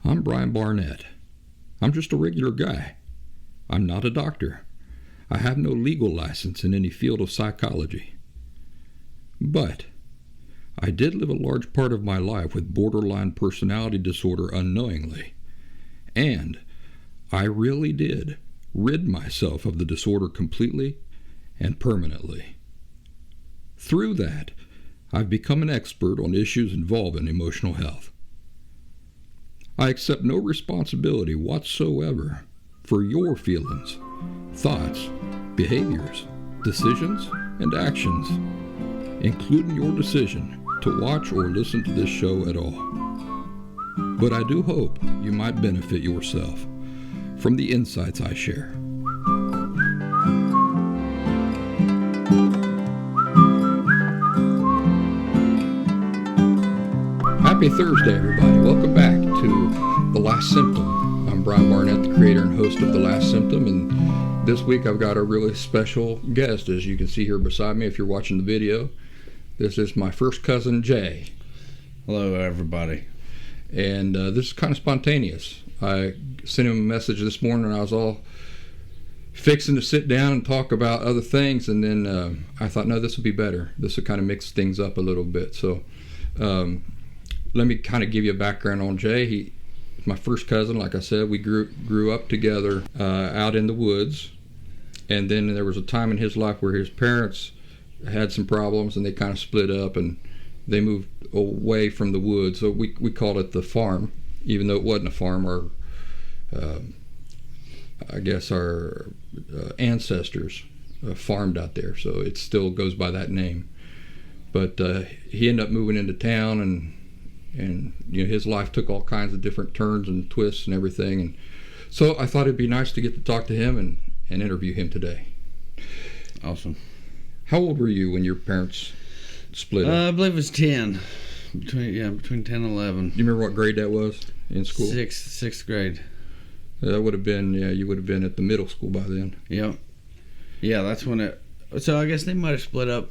I'm Brian Barnett. I'm just a regular guy. I'm not a doctor. I have no legal license in any field of psychology. But I did live a large part of my life with borderline personality disorder unknowingly. And I really did rid myself of the disorder completely and permanently. Through that, I've become an expert on issues involving emotional health. I accept no responsibility whatsoever for your feelings, thoughts, behaviors, decisions, and actions, including your decision to watch or listen to this show at all. But I do hope you might benefit yourself from the insights I share. Happy Thursday, everybody. Welcome back to The Last Symptom. I'm Brian Barnett, the creator and host of The Last Symptom, and this week I've got a really special guest, as you can see here beside me if you're watching the video. This is my first cousin, Jay. Hello, everybody. And this is kind of spontaneous. I sent him a message this morning, and I was all fixing to sit down and talk about other things, and then I thought, no, this would be better. This would kind of mix things up a little bit. So let me kind of give you a background on Jay. He's my first cousin. Like I said, we grew up together out in the woods, and then there was a time in his life where his parents had some problems, and they kind of split up, and they moved away from the woods. So we called it the farm, even though it wasn't a farm. I guess our ancestors farmed out there, so it still goes by that name. But he ended up moving into town, and you know, his life took all kinds of different turns and twists and everything. And so I thought it'd be nice to get to talk to him and interview him today. Awesome. How old were you when your parents split up? I believe it was 10. Between 10 and 11. Do you remember what grade that was in school? Sixth grade. That would have been, you would have been at the middle school by then. Yep. Yeah, that's when it... So I guess they might have split up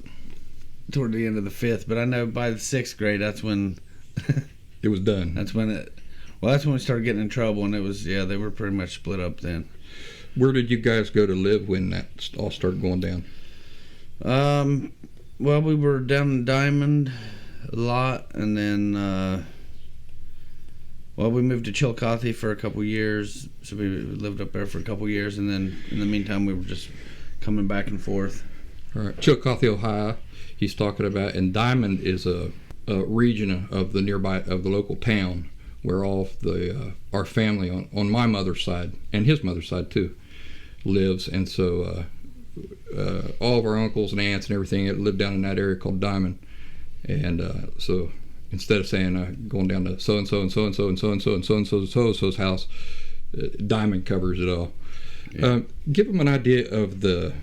toward the end of the 5th, but I know by the 6th grade, that's when... It was done. That's when we started getting in trouble, and it was, they were pretty much split up then. Where did you guys go to live when that all started going down? Well, we were down in Diamond a lot, and then, we moved to Chillicothe for a couple years, so we lived up there for a couple years, and then in the meantime, we were just coming back and forth. All right, Chillicothe, Ohio, he's talking about, and Diamond is a region of the local town where all of our family on my mother's side, and his mother's side too, lives, and so all of our uncles and aunts and everything lived down in that area called Diamond. And so instead of saying going down to so-and-so and so-and-so and so-and-so and so-and-so and so-and-so's house, Diamond covers it all. Yeah. Give them an idea of the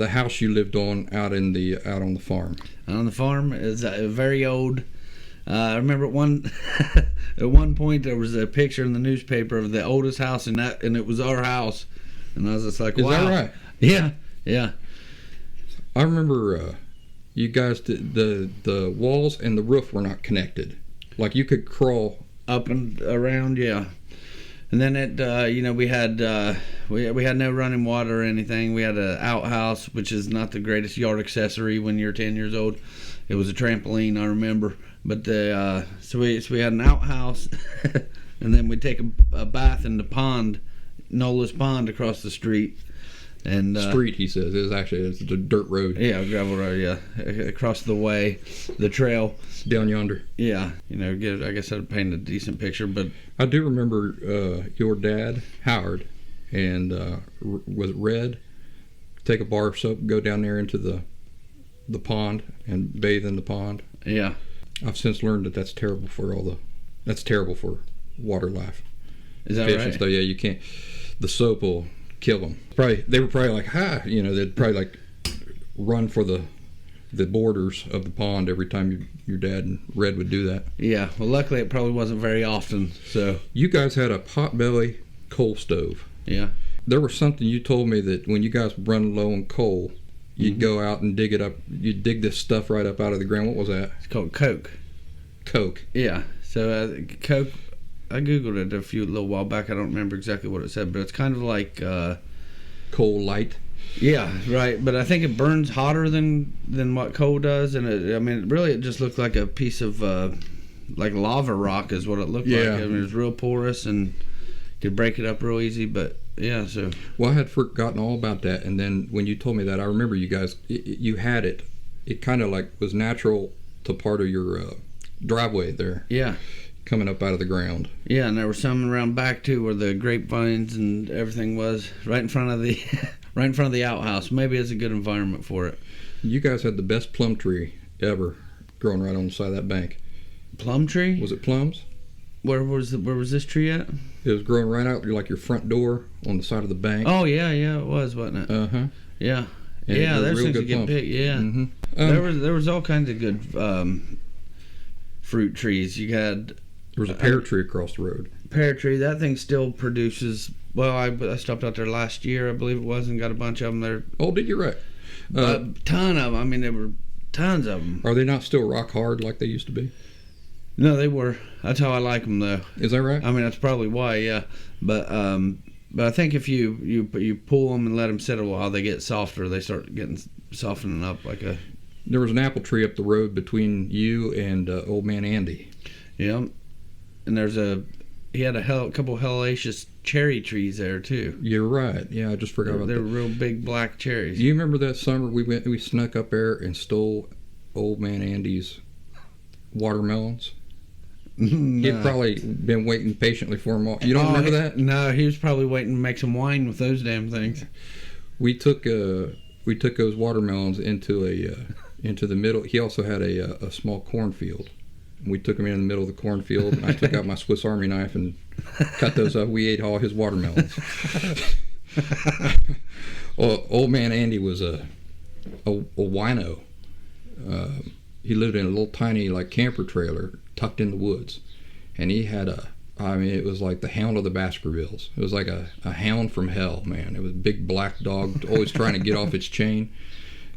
house you lived on out on the farm. Out on the farm is very old. I remember at one point there was a picture in the newspaper of the oldest house and it was our house. And I was just like, wow. Is that right? Yeah. I remember you guys, the walls and the roof were not connected. Like you could crawl up and around, yeah. And then we had no running water or anything. We had an outhouse, which is not the greatest yard accessory when you're 10 years old. It was a trampoline, I remember. But so we had an outhouse, and then we'd take a bath in the pond, Nola's Pond, across the street. And street, he says, it's a dirt road. Yeah, gravel road. Yeah, across the trail down yonder. Yeah, I guess I'd paint a decent picture, but I do remember your dad, Howard, and was it Red? Take a bar of soap, go down there into the pond and bathe in the pond. Yeah, I've since learned that's terrible for that's terrible for water life. Is that fish right? And stuff. Yeah, you can't. The soap will kill them. They were probably like, they'd probably like run for the borders of the pond every time your dad and Red would do that. Yeah, well, luckily it probably wasn't very often. So you guys had a potbelly coal stove. Yeah. There was something you told me that when you guys run low on coal, you'd go out and dig it up. You'd dig this stuff right up out of the ground. What was that? It's called coke. Coke. Yeah. So coke googled it a little while back. I don't remember exactly what it said, but it's kind of like Coal light. yeah, right. But I think it burns hotter than what coal does, and it just looked like a piece of like lava rock is what it looked like. I mean, it was real porous and could break it up real easy. But yeah, so well, I had forgotten all about that, and then when you told me that, I remember you guys you had it. It kind of like was natural to part of your driveway there. Yeah. Coming up out of the ground. Yeah, and there was some around back too, where the grapevines and everything was right in front of the outhouse. Maybe it's a good environment for it. You guys had the best plum tree ever growing right on the side of that bank. Plum tree? Was it plums? Where was this tree at? It was growing right out like your front door on the side of the bank. Oh yeah, it was, wasn't it? Yeah. And yeah, those things would get big. Yeah. Mm-hmm. There was all kinds of good fruit trees. You had. There was a pear tree across the road. Pear tree, that thing still produces. Well, I stopped out there last year, I believe it was, and got a bunch of them there. Oh, did you? Right. A ton of them. I mean, there were tons of them. Are they not still rock hard like they used to be? No, they were. That's how I like them, though. Is that right? I mean, that's probably why, yeah. But I think if you pull them and let them sit a while, they get softer. They start softening up like a. There was an apple tree up the road between you and old man Andy. Yeah. And he had a couple hellacious cherry trees there too. You're right. Yeah, I just forgot about that. They were real big black cherries. Do you remember that summer we snuck up there and stole old man Andy's watermelons? No. He'd probably been waiting patiently for them all. You don't remember that? No, he was probably waiting to make some wine with those damn things. We took those watermelons into the middle. He also had a small cornfield. We took him in the middle of the cornfield, and I took out my Swiss Army knife and cut those up. We ate all his watermelons. Well, old man Andy was a wino. He lived in a little tiny like camper trailer tucked in the woods, and he had it was like the hound of the Baskervilles. It was like a hound from hell, man. It was a big black dog, always trying to get off its chain.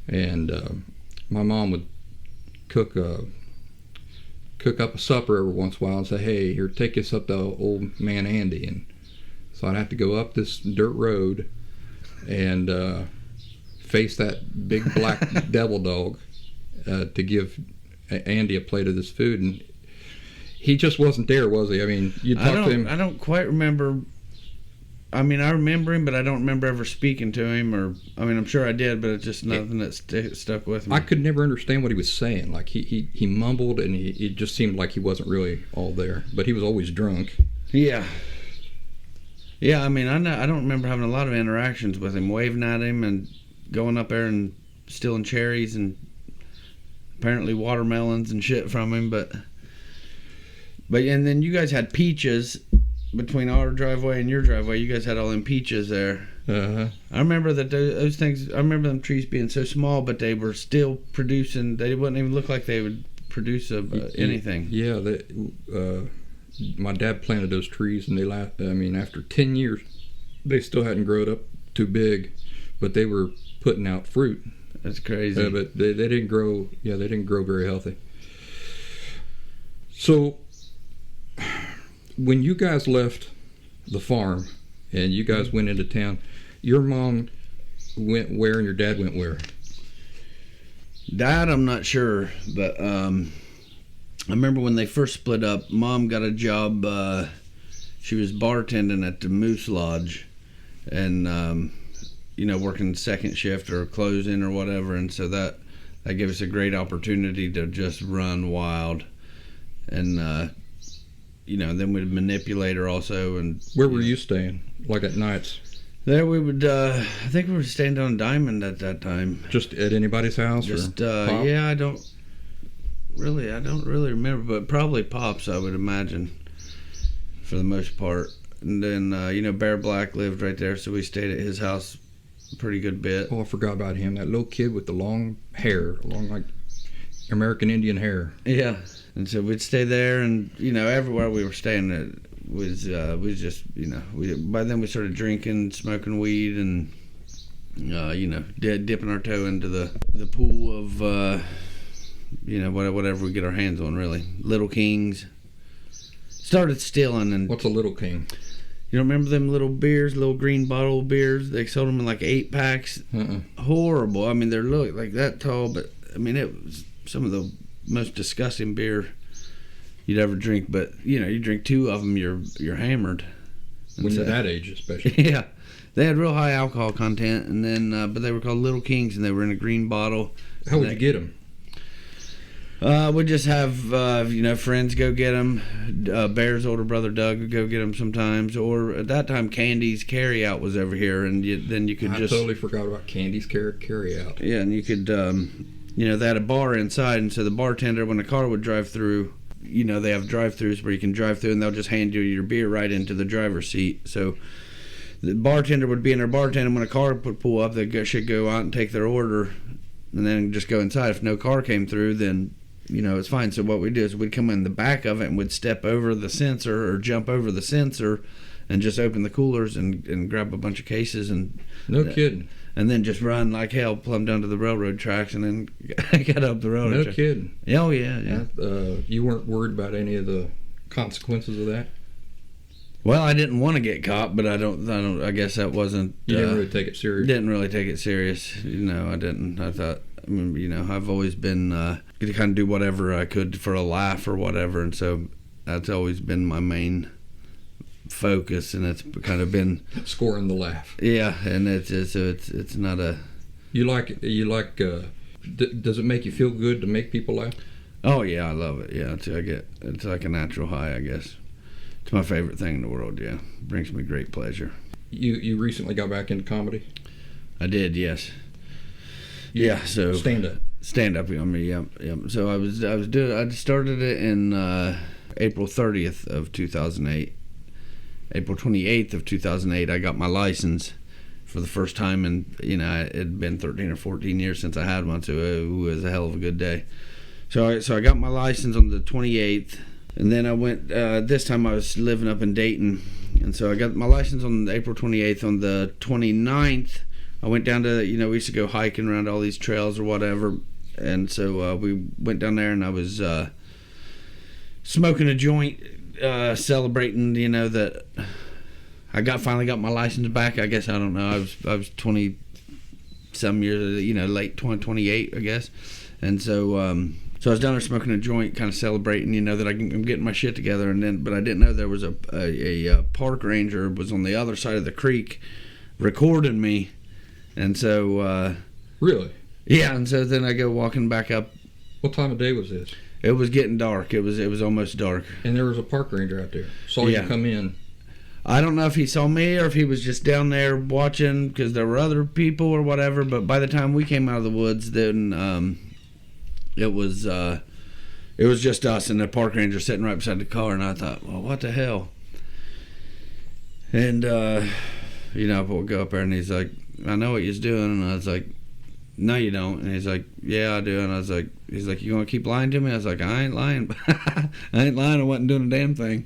And my mom would cook up a supper every once in a while and say, "Hey, here, take us up to old man Andy." And so I'd have to go up this dirt road and face that big black devil dog to give Andy a plate of this food. And he just wasn't there, was he? I mean, you talked to him. I don't quite remember. I mean, I remember him, but I don't remember ever speaking to him. I'm sure I did, but it's just nothing that stuck with me. I could never understand what he was saying. Like he mumbled, and it just seemed like he wasn't really all there. But he was always drunk. Yeah. Yeah, I mean, I don't remember having a lot of interactions with him, waving at him and going up there and stealing cherries and apparently watermelons and shit from him. But and then you guys had peaches. Between our driveway and your driveway, you guys had all them peaches there. Uh-huh. I remember that those things. I remember them trees being so small, but they were still producing. They wouldn't even look like they would produce anything. Yeah, my dad planted those trees, and after 10 years, they still hadn't grown up too big, but they were putting out fruit. That's crazy. But they didn't grow. Yeah, they didn't grow very healthy. So. When you guys left the farm and you guys went into town, your mom went where and your dad went where? Dad, I'm not sure, but I remember when they first split up, Mom got a job. She was bartending at the Moose Lodge and, working second shift or closing or whatever. And so that gave us a great opportunity to just run wild. And, then we'd manipulate her also. And where were you staying? Like at nights? There we would. I think we were staying down Diamond at that time. Just at anybody's house? Just yeah. I don't really remember, but probably Pop's. I would imagine for the most part. And then Bear Black lived right there, so we stayed at his house a pretty good bit. Oh, I forgot about him. That little kid with the long hair, long like American Indian hair. Yeah. And so we'd stay there, and everywhere we were staying, it was just by then we started drinking, smoking weed, and dipping our toe into the pool of whatever we get our hands on, really. Little Kings, started stealing. And what's a Little King? you don't remember them little beers, little green bottle beers? They sold them in like 8-packs. Horrible. I mean, they're like that tall, but I mean, it was some of the most disgusting beer you'd ever drink. But you drink 2 of them, you're hammered. When you're that age, especially. Yeah, they had real high alcohol content, and then but they were called Little Kings, and they were in a green bottle. How would you get them? We'd just have friends go get them. Bear's older brother Doug would go get them sometimes, or at that time Candy's carry out was over here, and then you could I totally forgot about Candy's carry out. Yeah, and you could they had a bar inside, and so the bartender, when a car would drive through, they have drive-throughs where you can drive through, and they'll just hand you your beer right into the driver's seat. So the bartender would be in there bartending. When a car would pull up, they should go out and take their order, and then just go inside. If no car came through, then it's fine. So what we'd do is we'd come in the back of it and we'd step over the sensor or jump over the sensor and just open the coolers and grab a bunch of cases and no kidding. And then just run like hell plumb down to the railroad tracks and then get up the railroad. No kidding. Oh yeah. You weren't worried about any of the consequences of that? Well, I didn't want to get caught, but I guess that wasn't. You didn't really take it serious. Didn't really take it serious. I didn't. I thought. I mean, I've always been to kind of do whatever I could for a laugh or whatever, and so that's always been my main focus, and it's kind of been scoring the laugh. Yeah, and it's not a. You like does it make you feel good to make people laugh? Oh yeah, I love it. Yeah, it's like a natural high, I guess. It's my favorite thing in the world. Yeah, brings me great pleasure. You recently got back into comedy? I did, yes. Yeah, so stand up. I mean, yeah. So I started it in April 30th of 2008. April 28th of 2008, I got my license for the first time, and it had been 13 or 14 years since I had one, so it was a hell of a good day. So I got my license on the 28th, and then I went. This time I was living up in Dayton, and so I got my license on April 28th. On the 29th, I went down to, we used to go hiking around all these trails or whatever, and so we went down there, and I was smoking a joint, celebrating, that I finally got my license back. I guess, I don't know, I was 20 some years, late 28, I guess, and so I was down there smoking a joint, kind of celebrating, that I'm getting my shit together, but I didn't know there was a park ranger was on the other side of the creek recording me. And so really? Yeah, and so then I go walking back up. What time of day was this? It was getting dark. It was almost dark. And there was a park ranger out there. Saw you come in. I don't know if he saw me or if he was just down there watching because there were other people or whatever, but by the time we came out of the woods, then it was just us and the park ranger sitting right beside the car, and I thought, well, what the hell? And we'll go up there, and he's like, I know what you're doing, and I was like, no, you don't. And he's like, yeah, I do. And I was like, he's like, you gonna keep lying to me? I was like, I ain't lying. I ain't lying. I wasn't doing a damn thing.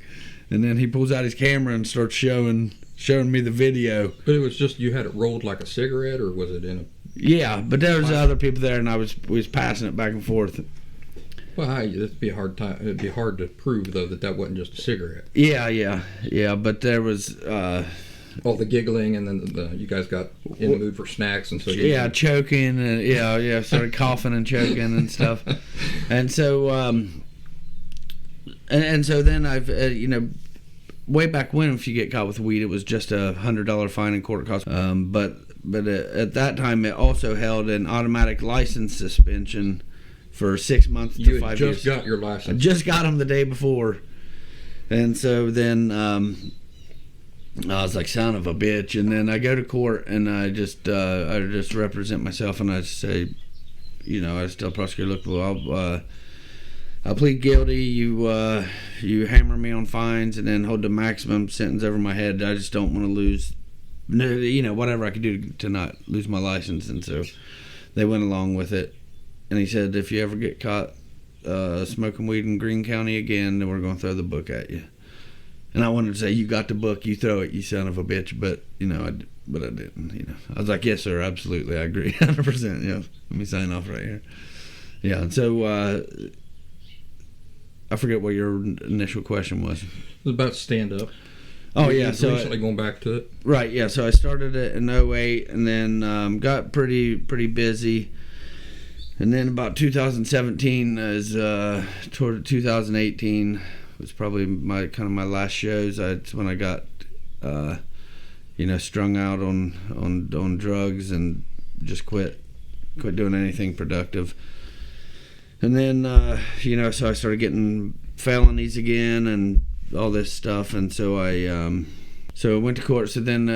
And then he pulls out his camera and starts showing me the video. But it was just, you had it rolled like a cigarette, or was it in a? Yeah, but there was other people there, and we was passing it back and forth. Well, it'd be a hard time. It'd be hard to prove though that wasn't just a cigarette. Yeah. But there was. All the giggling, and then you guys got in the mood for snacks, and so choking, and started coughing and choking and stuff, and so and so then I've way back when, if you get caught with weed, it was just $100 fine and court costs, but at that time it also held an automatic license suspension for 6 months to 5 years. You just got your license. I just got them the day before, and so then. I was like, son of a bitch, and then I go to court, and I just represent myself, and I say, I just tell the prosecutor, look, well, I'll plead guilty. You hammer me on fines, and then hold the maximum sentence over my head. I just don't want to lose, whatever I could do to not lose my license, and so they went along with it. And he said, if you ever get caught smoking weed in Greene County again, then we're going to throw the book at you. And I wanted to say, you got the book, you throw it, you son of a bitch. But, I didn't, I was like, yes, sir, absolutely, I agree, 100%, yeah. Let me sign off right here. Yeah, and so I forget what your initial question was. It was about stand-up. Oh, yeah. So recently going back to it. Right, yeah. So I started it in 2008 and then got pretty busy. And then about 2017 is toward 2018 was probably my last shows. That's when I got strung out on drugs and just quit doing anything productive. And then so I started getting felonies again and all this stuff, and so I went to court. So then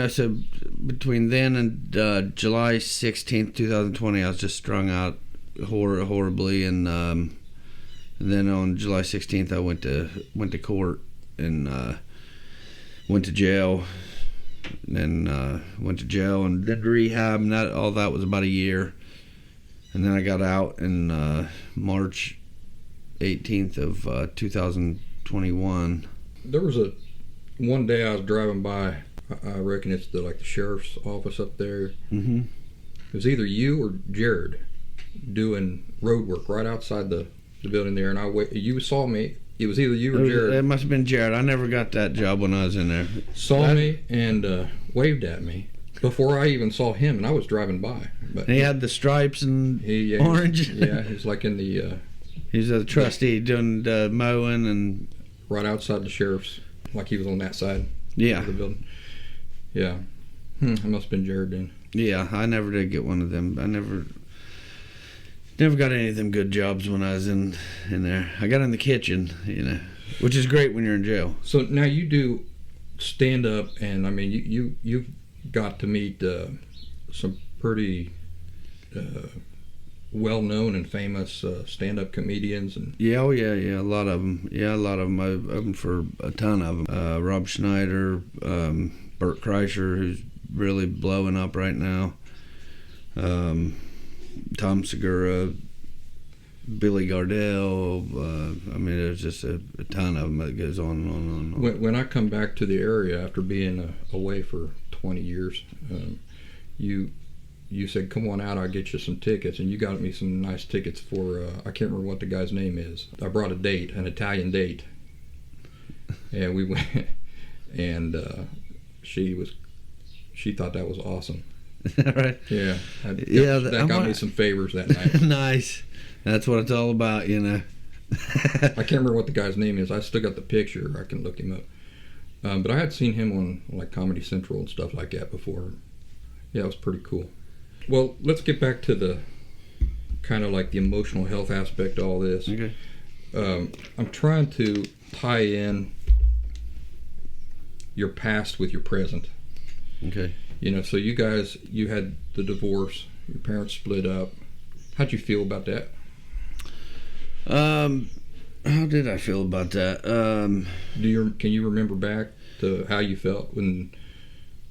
so between then and July 16th 2020 I was just strung out horribly, and then on July 16th I went to court and went to jail, and then went to jail and then rehab, and that was about a year. And then I got out in March 18th of 2021. There was one day I was driving by. I reckon it's the sheriff's office up there. Mm-hmm. It was either you or Jarod doing road work right outside the building there, and you saw me. It was either you or Jarod. It must have been Jarod. I never got that job when I was in there. Saw me and waved at me before I even saw him, and I was driving by. But he had the stripes and orange. He's like in the... he's a trustee doing the mowing and... Right outside the sheriff's, like he was on that side of the building. Yeah. It must have been Jarod then. Yeah, I never did get one of them. I never got any of them good jobs when I was in there. I got in the kitchen, which is great when you're in jail. So now you do stand-up, and I mean, you got to meet some pretty well-known and famous stand-up comedians, and a lot of them. I've opened for a ton of them. Rob Schneider, Bert Kreischer, who's really blowing up right now. Tom Segura, Billy Gardell. There's just a ton of them that goes on and on and on. When I come back to the area after being away for 20 years, you said, come on out, I'll get you some tickets, and you got me some nice tickets for, I can't remember what the guy's name is. I brought an Italian date, and we went, and she thought that was awesome. Right? Yeah. That got me some favors that night. Nice. That's what it's all about, I can't remember what the guy's name is. I still got the picture. I can look him up. But I had seen him on Comedy Central and stuff like that before. Yeah, it was pretty cool. Well, let's get back to the kind of the emotional health aspect of all this. Okay. I'm trying to tie in your past with your present. Okay. So you guys, you had the divorce, your parents split up. How'd you feel about that? How did I feel about that? Can you remember back to how you felt when?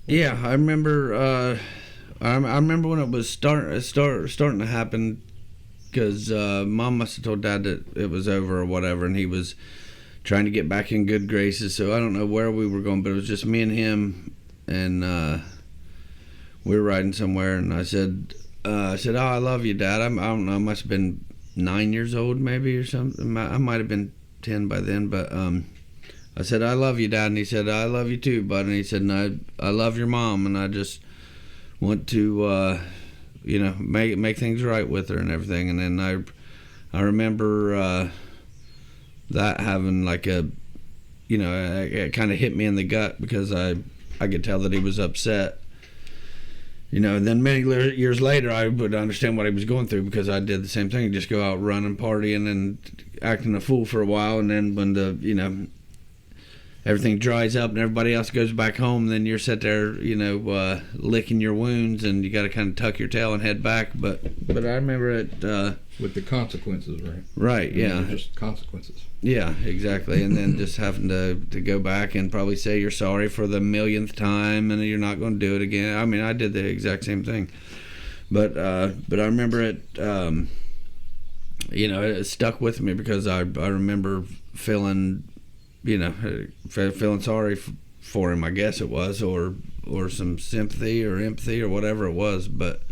Yeah, I remember. I remember when it was starting to happen, because Mom must have told Dad that it was over or whatever, and he was trying to get back in good graces. So I don't know where we were going, but it was just me and him, and we were riding somewhere, and I said, "Oh, I love you, Dad." I don't know. I must have been 9 years old, maybe, or something. I might have been 10 by then, but I said, "I love you, Dad," and he said, "I love you too, bud." And he said, I love your mom, and I just want to, make things right with her and everything." And then I remember that having it kind of hit me in the gut, because I could tell that he was upset. And then many years later, I would understand what he was going through, because I did the same thing, just go out running, partying, and acting a fool for a while, and then when everything dries up and everybody else goes back home, then you're sit there, licking your wounds, and you got to kind of tuck your tail and head back. But I remember it with the consequences, right? Right, yeah, just consequences. Yeah, exactly. And then just having to go back and probably say you're sorry for the millionth time, and you're not going to do it again. I mean, I did the exact same thing, but I remember it. It stuck with me, because I remember feeling sorry for him, I guess it was, or some sympathy or empathy or whatever it was. But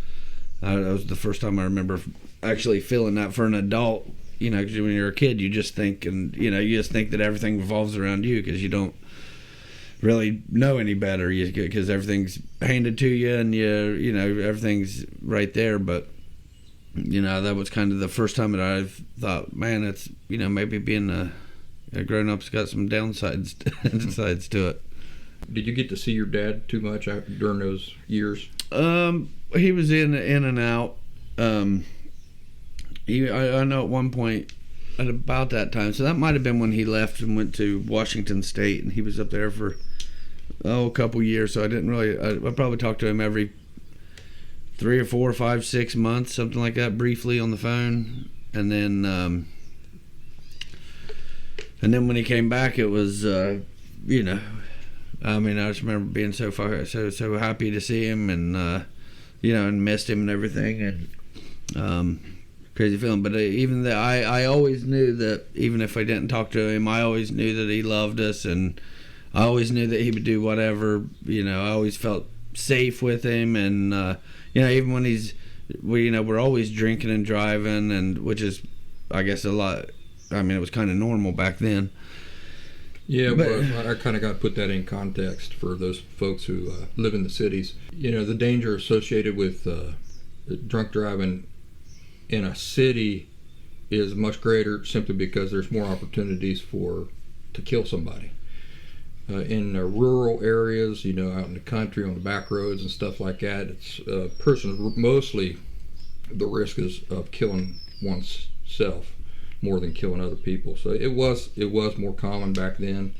that was the first time I remember actually feeling that for an adult, you know, 'cause when you're a kid, you just think, and you know, you just think that everything revolves around you because you don't really know any better, because everything's handed to you, and you know, everything's right there. But you know, that was kind of the first time that I thought, man, it's, you know, maybe being a grown up's got some downsides sides to it. Did you get to see your dad too much during those years? He was in and out. I know at one point at about that time, so that might have been when he left and went to Washington State, and he was up there for a couple years. So I didn't really. I probably talked to him every 3 or 4 or 5, 6 months, something like that, briefly on the phone, and then when he came back, it was you know, I mean, I just remember being so happy to see him, and you know, and missed him and everything, and crazy feeling. But even that, I always knew that even if I didn't talk to him, I always knew that he loved us, and I always knew that he would do whatever. You know, I always felt safe with him, and you know, even when we're always drinking and driving, and which is, I guess, a lot. I mean, it was kind of normal back then. Yeah, but I kind of got to put that in context for those folks who live in the cities. You know, the danger associated with drunk driving in a city is much greater, simply because there's more opportunities to kill somebody. In rural areas, you know, out in the country, on the back roads and stuff like that, it's mostly the risk is of killing oneself more than killing other people. So it was more common back then.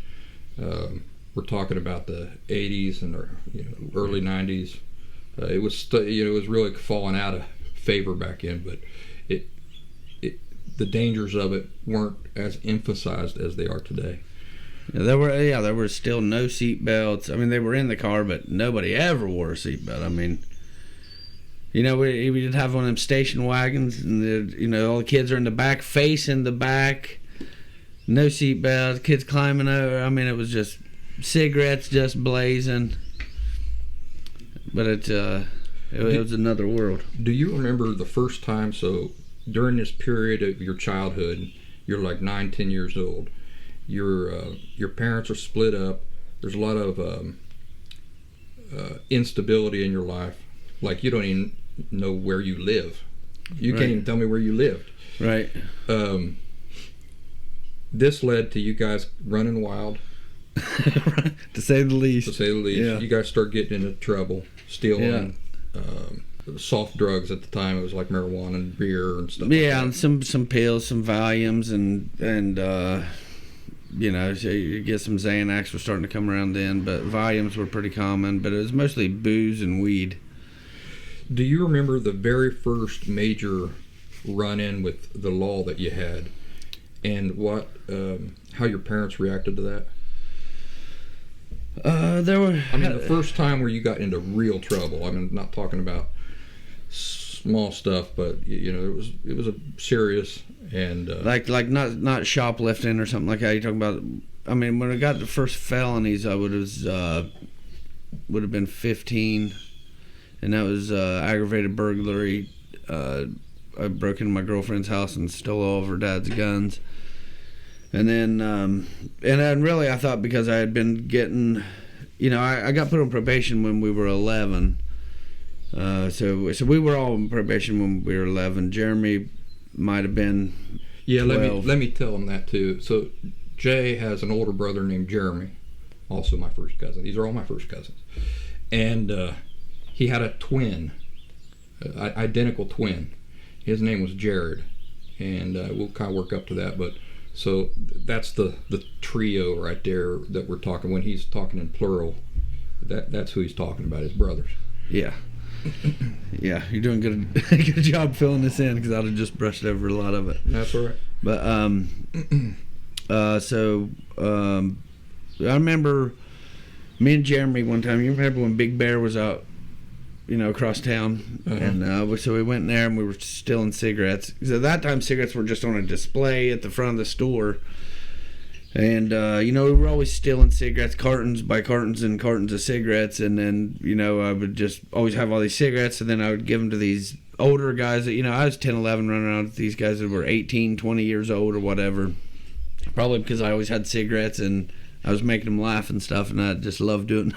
We're talking about the 80s and early 90s. It was it was really falling out of favor back then, but the dangers of it weren't as emphasized as they are today. Yeah, there were still no seat belts. I mean, they were in the car, but nobody ever wore a seat belt. I mean, you know, we did have one of them station wagons, and you know, all the kids are in the back, facing the back, no seat belts, kids climbing over. I mean, it was just cigarettes just blazing. But it was another world. Do you remember the first time? So during this period of your childhood, you're like 9, 10 years old. Your parents are split up. There's a lot of instability in your life. Like, you don't even know where you live. You can't even tell me where you lived. Right. This led to you guys running wild. To say the least. Yeah. You guys start getting into trouble, stealing soft drugs at the time. It was like marijuana and beer and stuff. Yeah, like that. and some pills, some Valiums, and you know, so you get some Xanax were starting to come around then, but Valiums were pretty common. But it was mostly booze and weed. Do you remember the very first major run-in with the law that you had, and how your parents reacted to that? The first time where you got into real trouble. I mean, not talking about small stuff, but you know, it was a serious and like not shoplifting or something like that. You're talking about. I mean, when I got the first felonies, I would have been 15, and that was aggravated burglary. I broke into my girlfriend's house and stole all of her dad's guns. And then really, I thought because I had been getting, you know, I got put on probation when we were 11. So we were all on probation when we were 11. Jeremy might have been 12. Let me tell him that too. So Jay has an older brother named Jeremy, also my first cousin. These are all my first cousins. And he had a twin, identical twin. His name was Jarod. And we'll kind of work up to that, but so that's the trio right there that we're talking. When he's talking in plural, that's who he's talking about, his brothers. Yeah. Yeah, you're doing good job filling this in, because I'd have just brushed over a lot of it. That's all right. But I remember me and Jeremy one time. You remember when Big Bear was out, you know, across town, and so we went in there and we were stealing cigarettes. Because at that time, cigarettes were just on a display at the front of the store, and you know, we were always stealing cigarettes, cartons by cartons and cartons of cigarettes. And then, you know, I would just always have all these cigarettes, and then I would give them to these older guys that, I was 10, 11 running around with these guys that were 18, 20 years old or whatever. Probably because I always had cigarettes and I was making them laugh and stuff, and I just loved doing,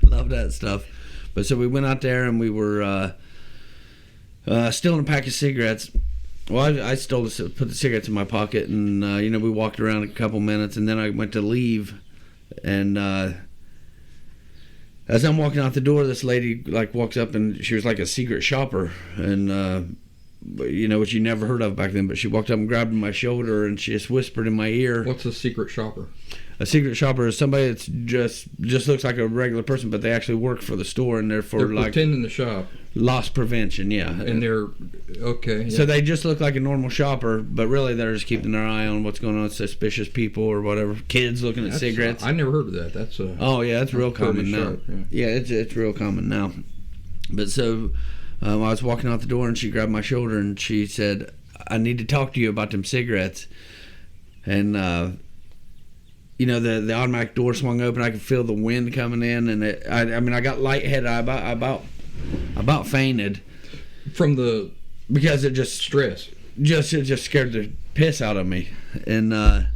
loved that stuff. But so we went out there and we were stealing a pack of cigarettes. Well, I put the cigarettes in my pocket, and we walked around a couple minutes, and then I went to leave, and as I'm walking out the door, this lady walks up, and she was like a secret shopper, and which you never heard of back then. But she walked up and grabbed my shoulder, and she just whispered in my ear. What's a secret shopper? A secret shopper is somebody that's just looks like a regular person, but they actually work for the store, and they're pretending to shop. Loss prevention, yeah. And they're okay. Yeah. So they just look like a normal shopper, but really they're just keeping their eye on what's going on with suspicious people or whatever. Kids looking at cigarettes. I never heard of that. That's that's real common now. Sharp, yeah, it's real common now. But so I was walking out the door, and she grabbed my shoulder, and she said, "I need to talk to you about them cigarettes." And the automatic door swung open. I could feel the wind coming in, and I got lightheaded. I about fainted because it just stress. It just scared the piss out of me, and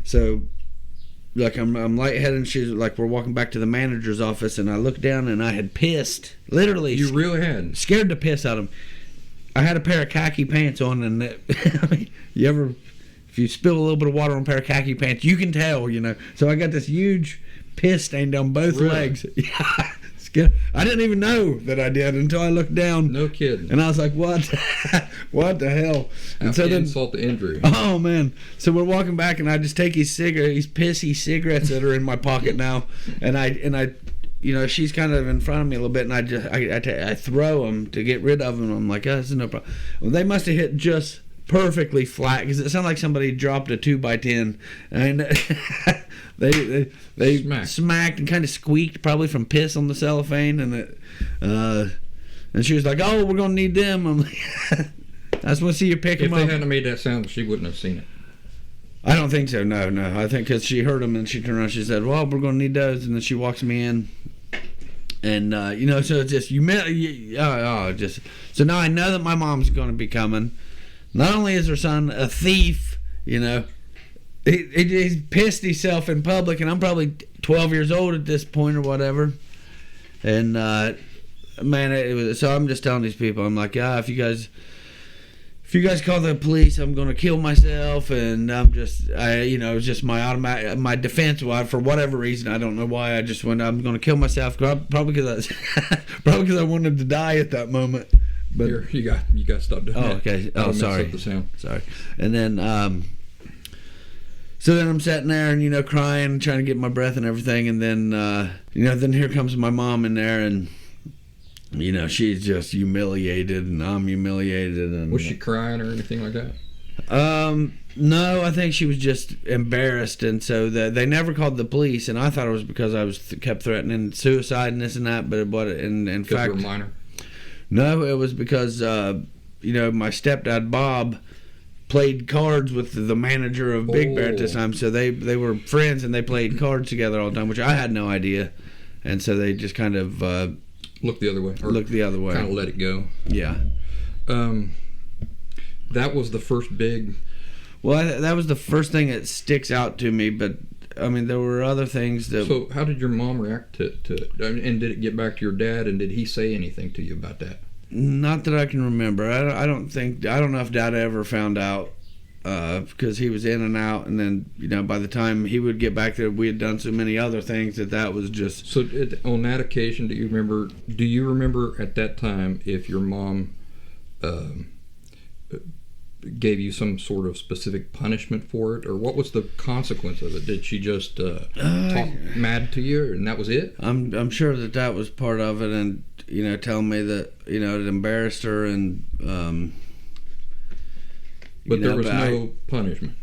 so I'm lightheaded, and she's like, we're walking back to the manager's office, and I looked down, and I had pissed, literally. You really had scared the piss out of me. I had a pair of khaki pants on, and if you spill a little bit of water on a pair of khaki pants, you can tell, So I got this huge piss stain down both legs. Yeah, I didn't even know that I did until I looked down. No kidding. And I was like, what? What the hell? And so then, insult to injury. Oh, man. So we're walking back, and I just take these pissy cigarettes that are in my pocket now, and I she's kind of in front of me a little bit, and I throw them to get rid of them. I'm like, oh, this is no problem. Well, they must have hit just perfectly flat, because it sounded like somebody dropped a 2x10, and they smacked and kind of squeaked, probably from piss on the cellophane, and she was like, "Oh, we're gonna need them." I'm like, I just want to see you pick them up. If they hadn't made that sound, she wouldn't have seen it. I don't think so. No. I think because she heard them, and she turned around, she said, "Well, we're gonna need those," and then she walks me in. And so it's just so now I know that my mom's gonna be coming. Not only is her son a thief, he's pissed himself in public, and I'm probably 12 years old at this point or whatever. And man, so I'm just telling these people, I'm like, if you guys call the police, I'm gonna kill myself, and it's just my defense. For whatever reason, I don't know why, I just went, I'm gonna kill myself, probably because I wanted to die at that moment. But here, you got to stop doing that. Okay. Oh, sorry. Mess up the sound. Sorry. And then so then I'm sitting there and crying, trying to get my breath and everything, and then then here comes my mom in there, and she's just humiliated, and I'm humiliated. And was she crying or anything like that? No, I think she was just embarrassed, and so they never called the police, and I thought it was because I was kept threatening suicide and this and that, but in fact, you were minor. No, it was because my stepdad Bob played cards with the manager of Big Bear at this time, so they were friends, and they played cards together all the time, which I had no idea, and so they just kind of looked the other way. Kind of let it go. Yeah. That was the first big. Well, that was the first thing that sticks out to me, but I mean, there were other things that. So, how did your mom react to it? And did it get back to your dad? And did he say anything to you about that? Not that I can remember. I don't know if Dad ever found out, because he was in and out, and then by the time he would get back there, we had done so many other things that was just. So, on that occasion, do you remember at that time if your mom gave you some sort of specific punishment for it, or what was the consequence of it? Did she just talk mad to you, and that was it? I'm sure that was part of it, and telling me that it embarrassed her, and but there was no punishment.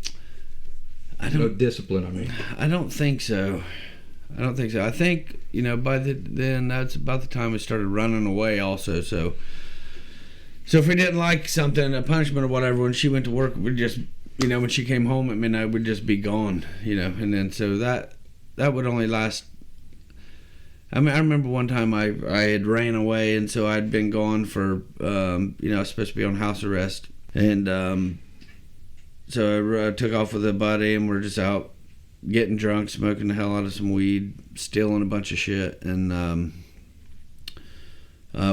No discipline. I mean, I don't think so. I think by then that's about the time we started running away also. So if we didn't like something, a punishment or whatever, when she went to work, we'd just, when she came home at midnight, we'd just be gone, and then so that would only last, I mean, I remember one time I had ran away, and so I'd been gone for, I was supposed to be on house arrest. And so I took off with a buddy, and we're just out getting drunk, smoking the hell out of some weed, stealing a bunch of shit. And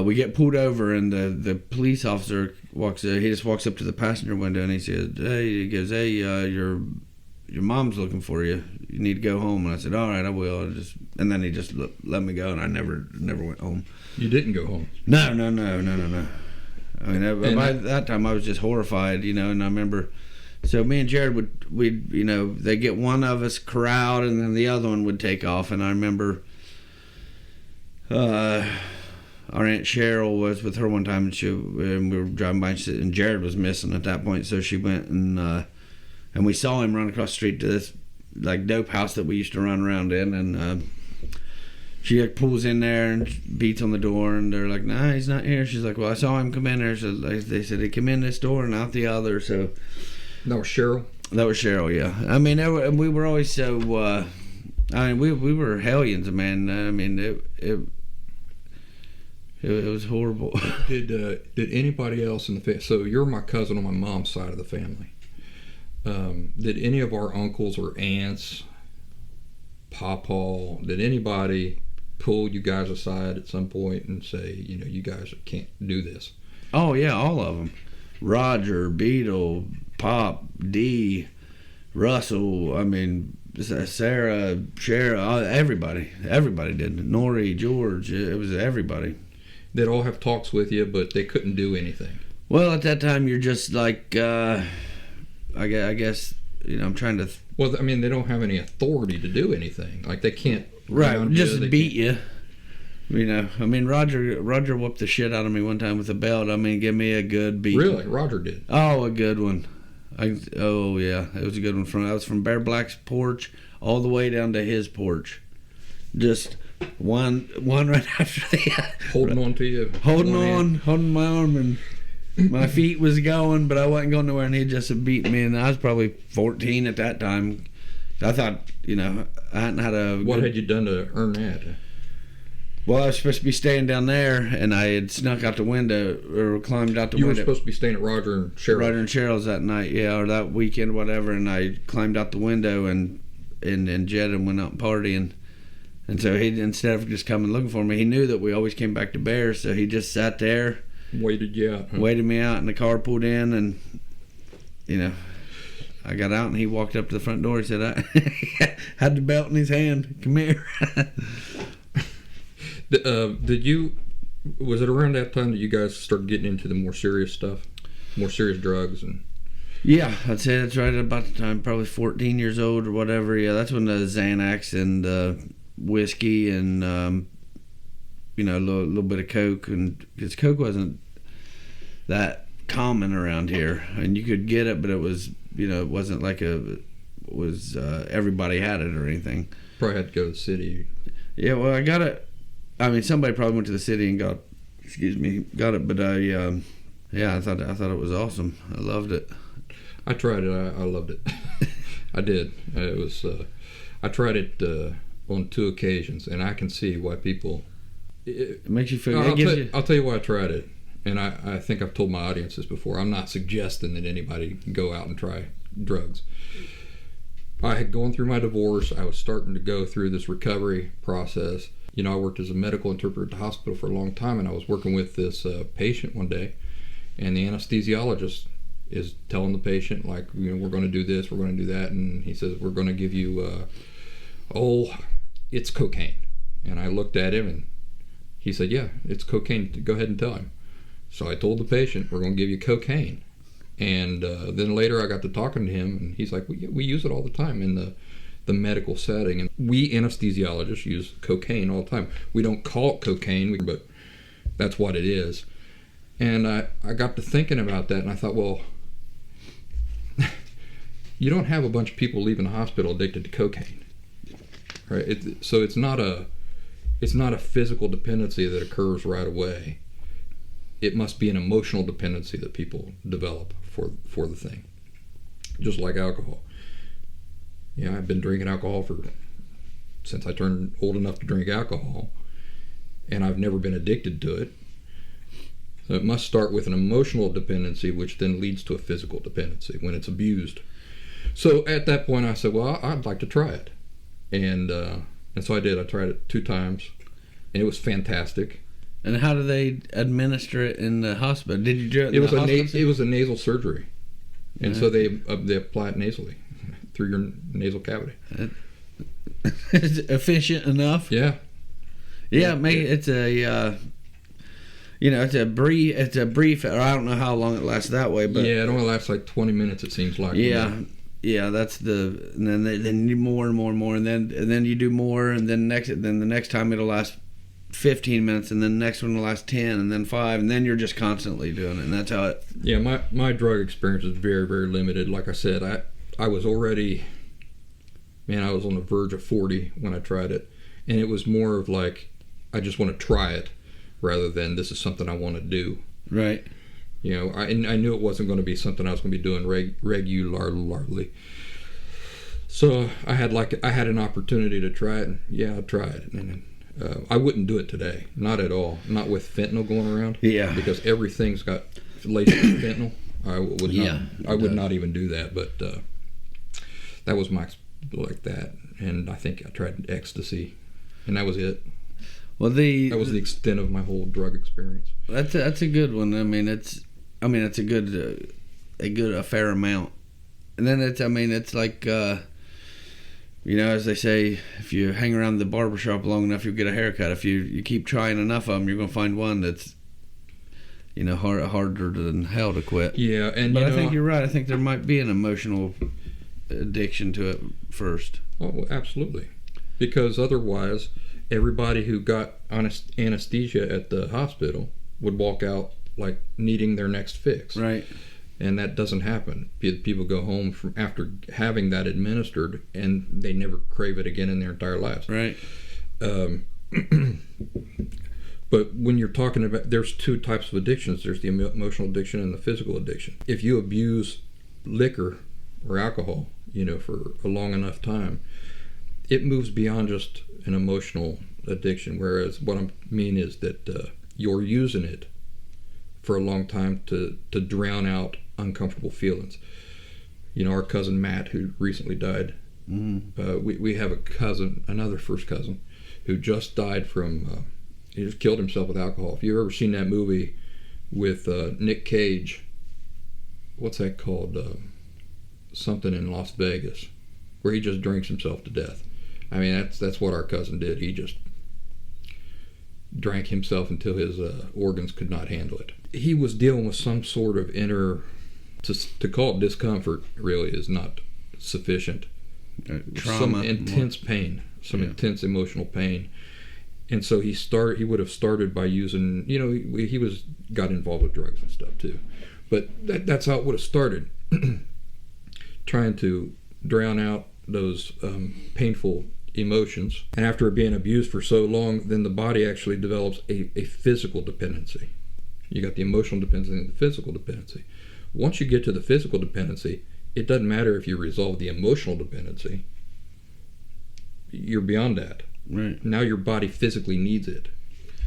we get pulled over, and the police officer he just walks up to the passenger window, and he goes, hey, your mom's looking for you. You need to go home. And I said, all right, I will. And then he just let me go, and I never went home. You didn't go home? No. I mean, by that time I was just horrified, and I remember. So me and Jarod we'd they get one of us corralled, and then the other one would take off. And I remember, our Aunt Cheryl was with her one time, and we were driving by, and Jarod was missing at that point. So she went and we saw him run across the street to this like dope house that we used to run around in, and she like pulls in there and beats on the door, and they're like, nah, he's not here. She's like, well, I saw him come in there. So they said he came in this door and out the other. So that was Cheryl? That was Cheryl, yeah. I mean, we were always so, we were hellions, man. I mean, it was horrible. Did anybody else in the family, so you're my cousin on my mom's side of the family. Did any of our uncles or aunts, Pawpaw, did anybody pull you guys aside at some point and say, you guys can't do this? Oh, yeah, all of them. Roger, Beetle, Pop, D, Russell, I mean, Sarah, Shara, everybody did. Nori, George, it was everybody. They'd all have talks with you, but they couldn't do anything. Well, at that time, you're just like, I guess, I'm trying to... Well, I mean, they don't have any authority to do anything. Like, they can't... Right, just beat you. I mean, Roger whooped the shit out of me one time with a belt. I mean, give me a good beat. Really? Roger did? Oh, a good one. Oh, yeah. It was a good one. That was from Bear Black's porch all the way down to his porch. Just one right after the other. Holding on to you. Holding my arm, and my feet was going, but I wasn't going nowhere, and he just beat me, and I was probably 14 at that time. I thought, I hadn't had a... What had you done to earn that? Well, I was supposed to be staying down there, and I had snuck out the window, or climbed out the window. You were supposed to be staying at Roger and Cheryl's that night, yeah, or that weekend, whatever, and I climbed out the window, and Jed and went out and partying. And so he, instead of just coming looking for me, he knew that we always came back to Bear, so he just sat there. Waited you out. Huh? Waited me out, and the car pulled in, and, I got out, and he walked up to the front door. He said, I had the belt in his hand. Come here. Was it around that time that you guys started getting into the more serious stuff? More serious drugs? Yeah, I'd say that's right about the time, probably 14 years old or whatever. Yeah, that's when the Xanax and whiskey and, a little bit of Coke. And because Coke wasn't that common around here. And you could get it, but it was, it wasn't like everybody had it or anything. Probably had to go to the city. Yeah, well, I got it. I mean, somebody probably went to the city and got it, but I thought it was awesome. I loved it. I tried it. I loved it. I did. It was. I tried it on 2 occasions, and I can see why people. It makes you feel. I'll tell you why I tried it, and I think I've told my audience this before. I'm not suggesting that anybody go out and try drugs. I had gone through my divorce. I was starting to go through this recovery process. I worked as a medical interpreter at the hospital for a long time, and I was working with this patient one day, and the anesthesiologist is telling the patient, like, we're going to do this, we're going to do that, and he says, we're going to give you, it's cocaine. And I looked at him, and he said, yeah, it's cocaine. Go ahead and tell him. So I told the patient, we're going to give you cocaine. And then later I got to talking to him, and he's like, we use it all the time in the medical setting. And we anesthesiologists use cocaine all the time. We don't call it cocaine, but that's what it is. And I got to thinking about that, and I thought, well, you don't have a bunch of people leaving the hospital addicted to cocaine, right? So it's not a physical dependency that occurs right away. It must be an emotional dependency that people develop for the thing, just like alcohol. Yeah, I've been drinking alcohol since I turned old enough to drink alcohol, and I've never been addicted to it. So it must start with an emotional dependency, which then leads to a physical dependency when it's abused. So at that point, I said, well, I'd like to try it. And so I did. I tried it 2 times, and it was fantastic. And how do they administer it in the hospital? Did you do it in the hospital? It was a nasal surgery. And so they apply it nasally through your nasal cavity. Is it efficient enough? Yeah. Yeah, it's a... it's a brief, or I don't know how long it lasts that way, but yeah, it only lasts like 20 minutes. It seems like. Yeah, that's and then then you do more and more and more, and then you do more, and then the next time it'll last 15 minutes, and then the next one will last 10, and then 5, and then you're just constantly doing it, and that's how it. Yeah, my drug experience is very, very limited. Like I said, I was already, I was on the verge of 40 when I tried it, and it was more of like, I just want to try it, rather than this is something I want to do. Right. I knew it wasn't going to be something I was going to be doing regularly. So I had an opportunity to try it, and I tried it. And I wouldn't do it today, not at all. Not with fentanyl going around. Yeah. Because everything's got laced with fentanyl. I would not even do that. But that was my like that, and I think I tried ecstasy, and that was it. Well, that was the extent of my whole drug experience. That's a good one. It's a fair amount. And then it's like, as they say, if you hang around the barbershop long enough, you'll get a haircut. If you keep trying enough of them, you're going to find one that's, harder than hell to quit. Yeah, but I think you're right. I think there might be an emotional addiction to it first. Oh, absolutely. Because otherwise, everybody who got anesthesia at the hospital would walk out like needing their next fix. Right. And that doesn't happen. People go home from after having that administered, and they never crave it again in their entire lives. Right. But when you're talking about, there's 2 types of addictions. There's the emotional addiction and the physical addiction. If you abuse liquor or alcohol, for a long enough time, it moves beyond just an emotional addiction. Whereas what I mean is that you're using it for a long time to drown out uncomfortable feelings. Our cousin Matt, who recently died, we have another first cousin, who just died from, he just killed himself with alcohol. If you've ever seen that movie with Nick Cage, what's that called? Something in Las Vegas, where he just drinks himself to death. That's what our cousin did. He just drank himself until his organs could not handle it. He was dealing with some sort of to call it discomfort really is not sufficient. Trauma. Some intense pain, intense emotional pain. And so he would have started by using, he got involved with drugs and stuff too. But that's how it would have started. Trying to drown out those painful emotions. And after being abused for so long, then the body actually develops a physical dependency. You got the emotional dependency and the physical dependency. Once you get to the physical dependency, it doesn't matter if you resolve the emotional dependency. You're beyond that. Right. Now your body physically needs it.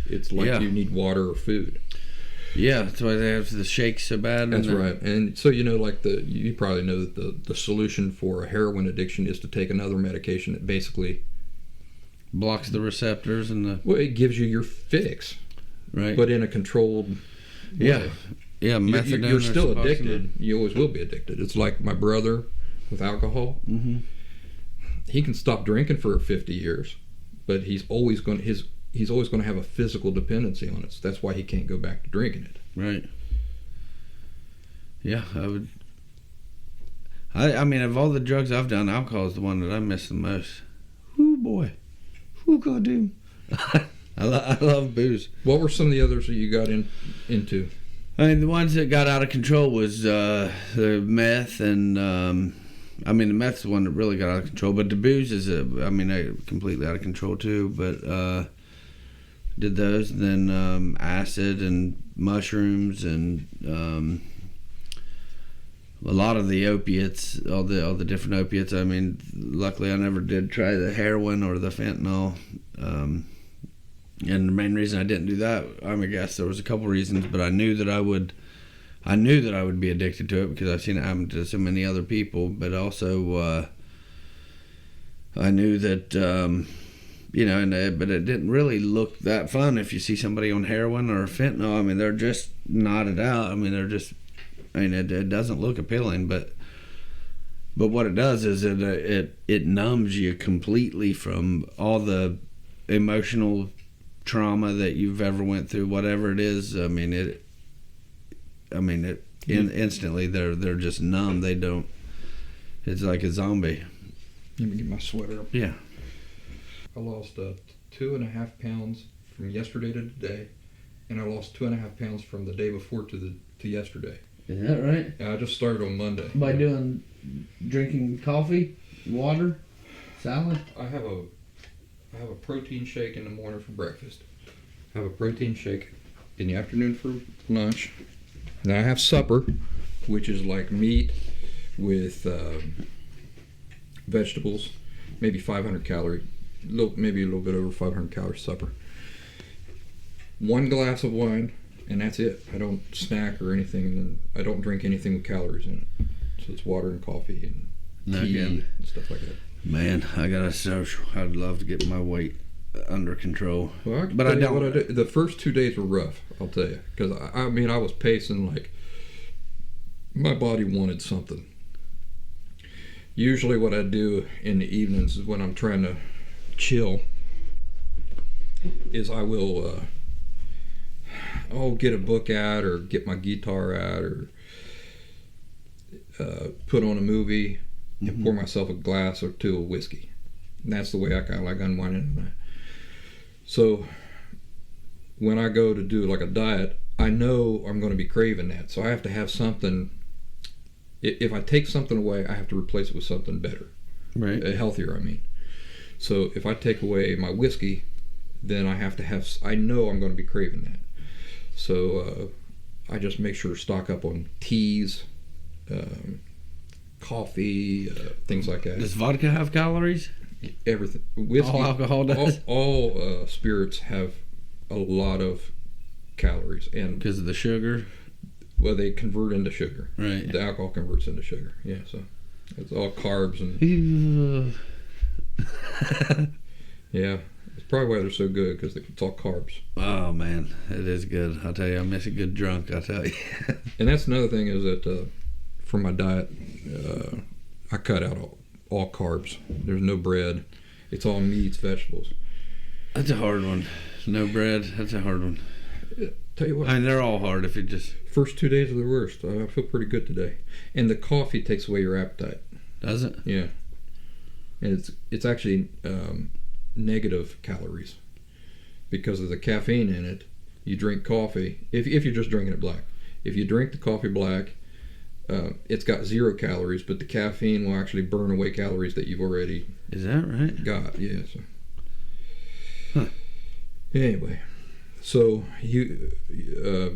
It's like you need water or food. Yeah, that's why they have the shakes so bad. That's right. And so, you probably know that the solution for a heroin addiction is to take another medication that basically blocks the receptors well, it gives you your fix. Right. But in a controlled way. Yeah, methadone. You're still addicted. You always will be addicted. It's like my brother with alcohol. Mm-hmm. He can stop drinking for 50 years, but he's always going to have a physical dependency on it. So that's why he can't go back to drinking it. Right. Yeah, I would. Of all the drugs I've done, alcohol is the one that I miss the most. Ooh, boy. Ooh, goddamn. I love booze. What were some of the others that you got into? The ones that got out of control was the meth, and the meth's the one that really got out of control. But the booze is completely out of control too. But did those, and then acid and mushrooms and a lot of the opiates, all the different opiates. Luckily I never did try the heroin or the fentanyl. And the main reason I didn't do that, I guess there was a couple reasons, but I knew that I would be addicted to it because I've seen it happen to so many other people. But also, I knew that, but it didn't really look that fun if you see somebody on heroin or fentanyl. I mean, they're just knotted out. I mean, it doesn't look appealing, but what it does is it numbs you completely from all the emotional trauma that you've ever went through, whatever it is. Instantly they're just numb. They don't. It's like a zombie. Let me get my sweater up. Yeah. I lost 2.5 pounds from yesterday to today, and I lost 2.5 pounds from the day before to yesterday. Is that right? Yeah, I just started on Monday. By drinking coffee, water, salad. I have a protein shake in the morning for breakfast. I have a protein shake in the afternoon for lunch. Then I have supper, which is like meat with vegetables, maybe 500 calorie, maybe a little bit over 500 calorie supper. 1 glass of wine, and that's it. I don't snack or anything, and I don't drink anything with calories in it. So it's water and coffee and tea and stuff like that. Man, I'd love to get my weight under control. Well, but I don't. The first 2 days were rough, I'll tell you, because I was pacing like my body wanted something. Usually, what I do in the evenings is when I'm trying to chill, is I will I'll get a book out or get my guitar out or put on a movie and pour myself a glass or two of whiskey. And that's the way I kind of like unwinding at night. So when I go to do like a diet, I know I'm going to be craving that. So I have to have something. If I take something away, I have to replace it with something better. Right. Healthier, I mean. So if I take away my whiskey, then I know I'm going to be craving that. So I just make sure to stock up on teas, coffee, things like that. Does vodka have calories? Everything. Whiskey. All alcohol does? All spirits have a lot of calories. And because of the sugar? Well, they convert into sugar. Right. The alcohol converts into sugar. Yeah, so it's all carbs and... Yeah. It's probably why they're so good, because it's all carbs. Oh, man. It is good. I'll tell you, I miss a good drunk, I'll tell you. And that's another thing is that for my diet, I cut out all carbs. There's no bread. It's all meats, vegetables. That's a hard one. No bread. That's a hard one. Tell you what. I mean, they're all hard if you just... First 2 days are the worst. I feel pretty good today. And the coffee takes away your appetite. Does it? Yeah. And it's actually negative calories. Because of the caffeine in it, you drink coffee, if you're just drinking it black. If you drink the coffee black, it's got 0 calories, but the caffeine will actually burn away calories that you've already... Is that right? Got, yeah. So. Huh. Anyway, so you,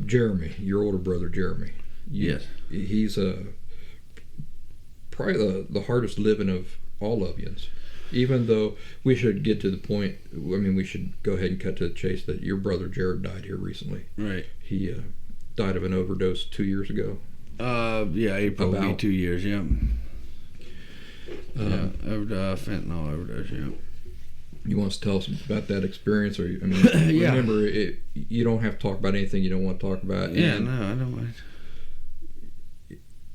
Jeremy, your older brother, Jeremy. Yes. He's probably the hardest living of all Lovians. Even though we should get to the point, I mean, we should go ahead and cut to the chase that your brother Jarod died here recently. Right. He died of an overdose 2 years ago. Yeah, April will be 2 years, yeah. Fentanyl overdose, yeah. You want to tell us about that experience? Or I mean, yeah. Remember, you don't have to talk about anything you don't want to talk about. Yeah, no, I don't mind.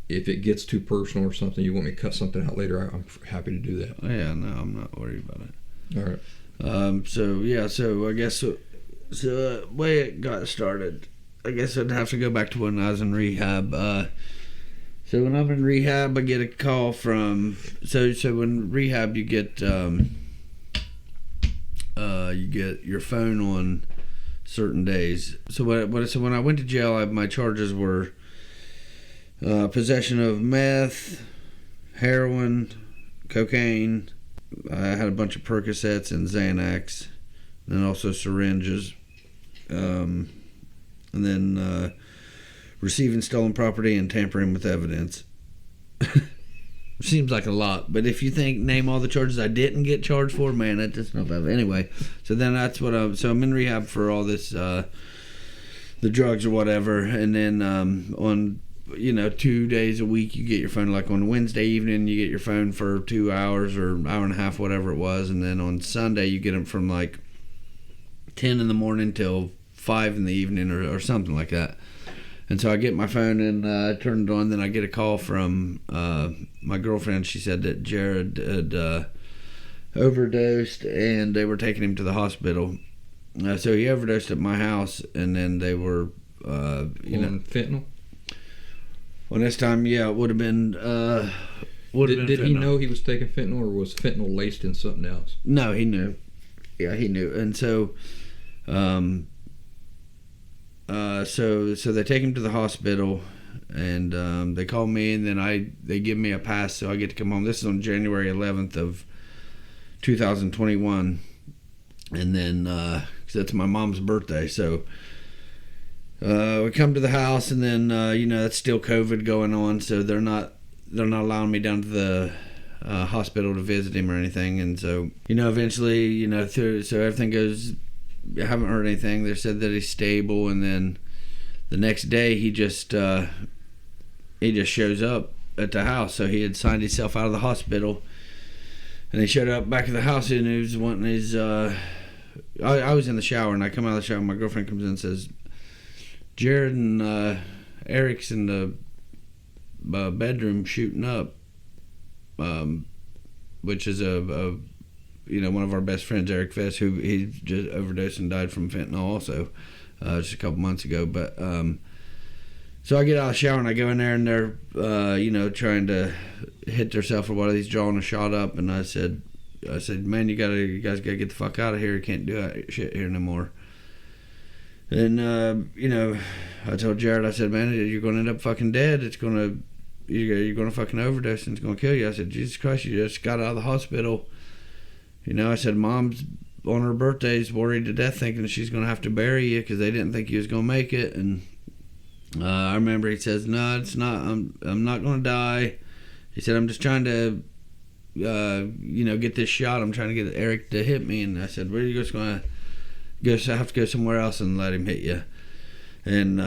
If it gets too personal or something, you want me to cut something out later, I'm happy to do that. Yeah, no, I'm not worried about it. All right. So I guess the way it got started, I guess I'd have to go back to when I was in rehab. So when I'm in rehab, I get a call from... So when rehab, you get your phone on certain days. So when I went to jail, my charges were possession of meth, heroin, cocaine. I had a bunch of Percocets and Xanax, and also syringes. And then receiving stolen property and tampering with evidence. Seems like a lot, but if you name all the charges I didn't get charged for, man, that's just not bad. Anyway, so then that's what I'm in rehab for all this, the drugs or whatever, and then on 2 days a week you get your phone. Like on Wednesday evening you get your phone for 2 hours or hour and a half, whatever it was, and then on Sunday you get them from like 10 in the morning till 5 in the evening or something like that. And so I get my phone and I turn it on. Then I get a call from my girlfriend. She said that Jarod had overdosed and they were taking him to the hospital. So he overdosed at my house, and then they were, on fentanyl? Well, this time, yeah, it would have been. Did he know he was taking fentanyl, or was fentanyl laced in something else? No, he knew. Yeah, he knew. And so, so they take him to the hospital, and they call me, and then they give me a pass, so I get to come home. This is on January 11th of 2021, and then cause that's my mom's birthday. So we come to the house, and then that's still COVID going on, so they're not allowing me down to the hospital to visit him or anything. And so eventually so everything goes. I haven't heard anything. They said that he's stable, and then the next day he just shows up at the house. So he had signed himself out of the hospital, and he showed up back at the house, and he was wanting his. I was in the shower, and I come out of the shower, and my girlfriend comes in and says, "Jarod and Eric's in the bedroom shooting up," which is a one of our best friends, Eric Vest, who he just overdosed and died from fentanyl also just a couple months ago. But so I get out of the shower and I go in there, and they're trying to hit themselves or what. He's drawing a shot up, and I said, man, you guys gotta get the fuck out of here. You can't do that shit here no more. And I told Jarod, I said, man, you're gonna end up fucking dead. You're gonna fucking overdose, and it's gonna kill you. I said, Jesus Christ, you just got out of the hospital. I said, Mom's on her birthday's worried to death, thinking she's going to have to bury you because they didn't think you was going to make it. And I remember he says, no, it's not. I'm not going to die. He said, I'm just trying to, get this shot. I'm trying to get Eric to hit me. And I said, well, you're just going to have to go somewhere else and let him hit you. And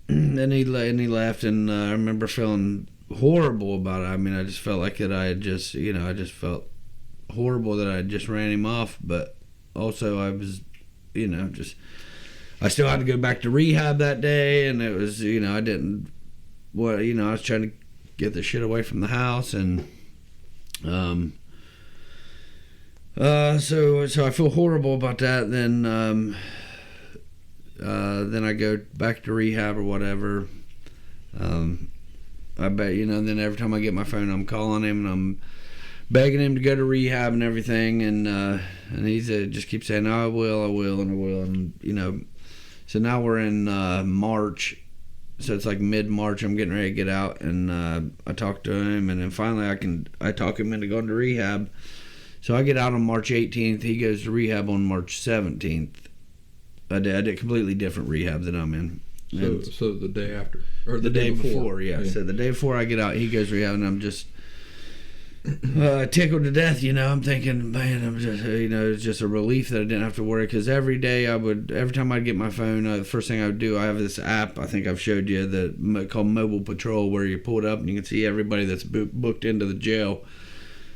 then he left, and I remember feeling horrible about it. I mean, I just felt like that I just felt horrible that I just ran him off, but also I was I still had to go back to rehab that day, and it was I was trying to get the shit away from the house, and so I feel horrible about that. Then I go back to rehab or whatever. I bet then every time I get my phone, I'm calling him and I'm begging him to go to rehab and everything, and he's just keeps saying, I will, and so now we're in March, so it's like mid-March. I'm getting ready to get out, and I talk to him, and then finally I talk him into going to rehab. So I get out on March 18th. He goes to rehab on March 17th. I did a completely different rehab than I'm in. So the day after, or the day before, yeah. So the day before I get out, he goes to rehab, and I'm just tickled to death. I'm thinking, man, I'm just, it's just a relief that I didn't have to worry, because every time I'd get my phone, the first thing I would do, I have this app, I think I've showed you, called Mobile Patrol, where you pull it up and you can see everybody that's booked into the jail.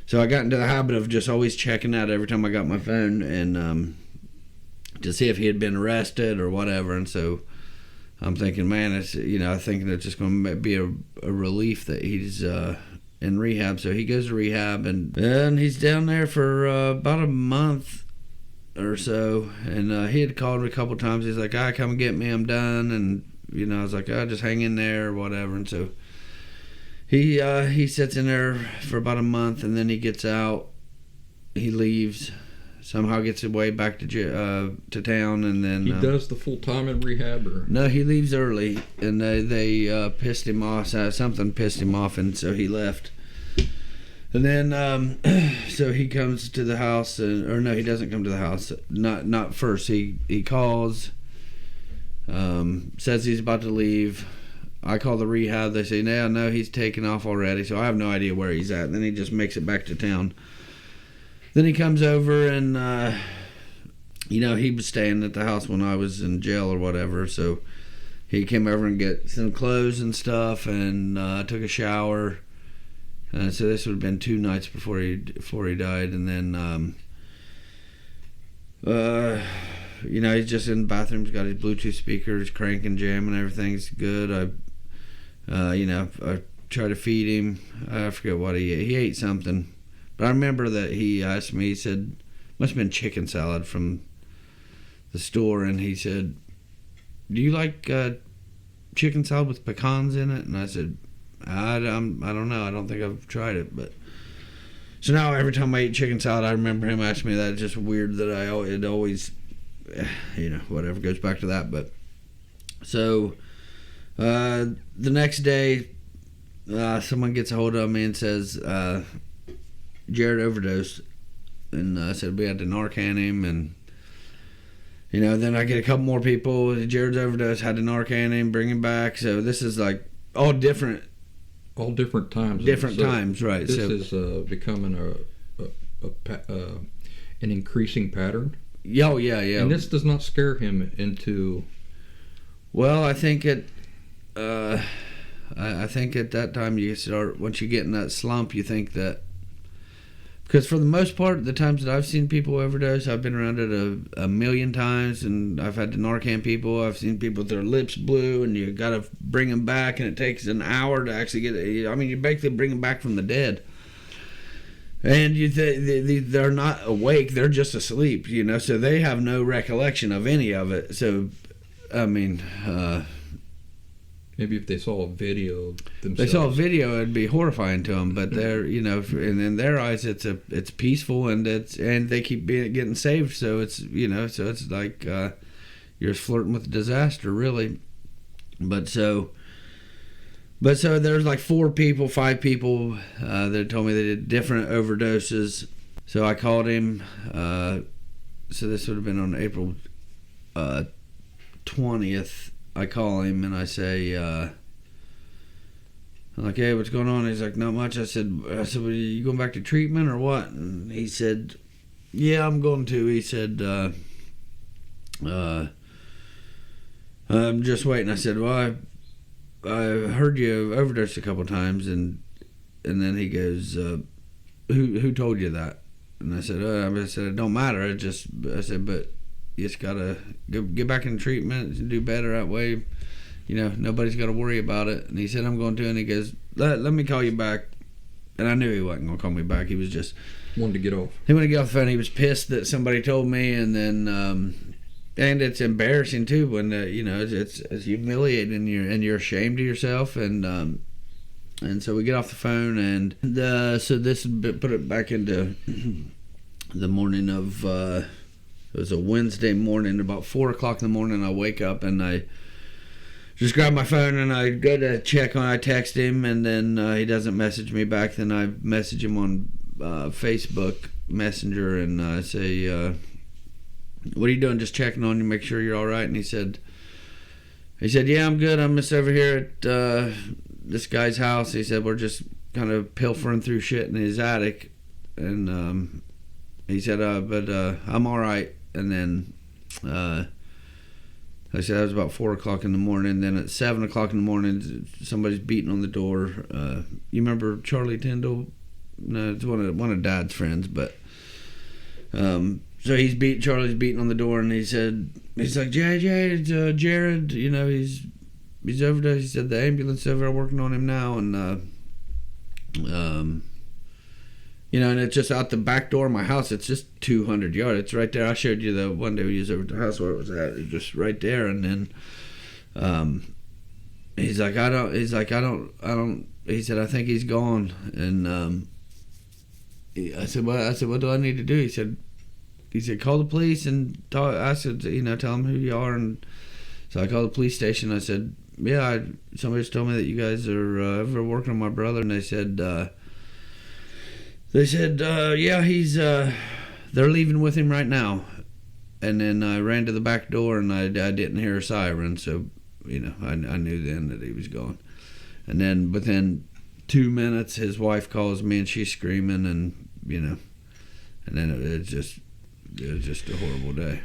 So I got into the habit of just always checking that every time I got my phone, and to see if he had been arrested or whatever. And so I'm thinking, man, it's thinking it's just going to be a relief that he's in rehab. So he goes to rehab, and he's down there for about a month or so. And he had called me a couple times. He's like, come and get me, I'm done. And I was like, just hang in there or whatever. And so he sits in there for about a month, and then he gets out. He leaves, somehow gets away back to town, and then he does the full time in rehab, or no? He leaves early, and they pissed him off. Something pissed him off, and so he left. And then so he comes to the house, or no, he doesn't come to the house. Not first. He calls, says he's about to leave, I call the rehab. They say, no, he's taken off already. So I have no idea where he's at. And then he just makes it back to town. Then he comes over and, he was staying at the house when I was in jail or whatever. So he came over and get some clothes and stuff and took a shower. So this would have been 2 nights before he died. And then, he's just in the bathroom. He's got his Bluetooth speakers cranking, jamming, everything's good. I try to feed him. I forget what he ate. He ate something. But I remember that he asked me, he said, must have been chicken salad from the store. And he said, do you like chicken salad with pecans in it? And I said, I don't know. I don't think I've tried it. But so now every time I eat chicken salad, I remember him asking me that. It's just weird that it always, whatever, goes back to that. But so the next day, someone gets a hold of me and says, Jarod overdosed. And I said we had to Narcan him. And, then I get a couple more people. Jarod's overdosed, had to Narcan him, bring him back. So this is like all different times. Different times, right. This is becoming an increasing pattern. Oh, yeah. And this does not scare him into... Well, I think I think at that time you start, once you get in that slump, you think that... Because for the most part, the times that I've seen people overdose, I've been around it a million times, and I've had to Narcan people. I've seen people with their lips blue, and you got to bring them back, and it takes an hour to actually get it. I mean, you basically bring them back from the dead. And they're not awake, they're just asleep, so they have no recollection of any of it. So, I mean... Maybe if they saw a video themselves. They saw a video, it'd be horrifying to them. But they're, and in their eyes, it's peaceful and they keep getting saved. So it's, so it's like you're flirting with disaster, really. But so there's like 5 people that told me they did different overdoses. So I called him. So this would have been on April 20th. I call him and I say, I'm like, hey, what's going on? He's like, not much. I said, well, are you going back to treatment or what? And he said, yeah, I'm going to. He said, I'm just waiting. I said, well, I heard you overdosed a couple times. And then he goes, who told you that? And I said, it don't matter. I said, but you just gotta get back in treatment and do better that way. Nobody's got to worry about it. And he said, I'm going to. And he goes, let me call you back. And I knew he wasn't going to call me back. He was just wanted to get off. He wanted to get off the phone. He was pissed that somebody told me. And then and it's embarrassing too when it's humiliating and you're ashamed of yourself. And so we get off the phone and so this put it back into the morning of it was a Wednesday morning, about 4 o'clock in the morning. I wake up and I just grab my phone and I go to check on. I text him and then he doesn't message me back. Then I message him on Facebook Messenger and I say, "What are you doing? Just checking on you, make sure you're all right." And he said, "Yeah, I'm good. I'm just over here at this guy's house." He said, "We're just kind of pilfering through shit in his attic," and he said, "But I'm all right." And then I said that was about 4 o'clock in the morning. Then at 7 o'clock in the morning, somebody's beating on the door. You remember Charlie Tyndall? No, it's one of Dad's friends. But so Charlie's beating on the door, and he's like, "Jay, it's Jarod. He's overdosed." He said the ambulance is over there working on him now, and and it's just out the back door of my house. It's just 200 yards. It's right there. I showed you the one day we used over at the house where it was at. It's just right there. And then he's like, I don't. He said, "I think he's gone." And I said, "What do I need to do?" He said, "Call the police and talk." I said, "Tell them who you are." And so I called the police station. I said, "Yeah, somebody just told me that you guys are ever working on my brother." And they said, "Yeah, he's they're leaving with him right now." And then I ran to the back door and I didn't hear a siren. So I knew then that he was gone. And then within 2 minutes, his wife calls me and she's screaming, and then it was just a horrible day.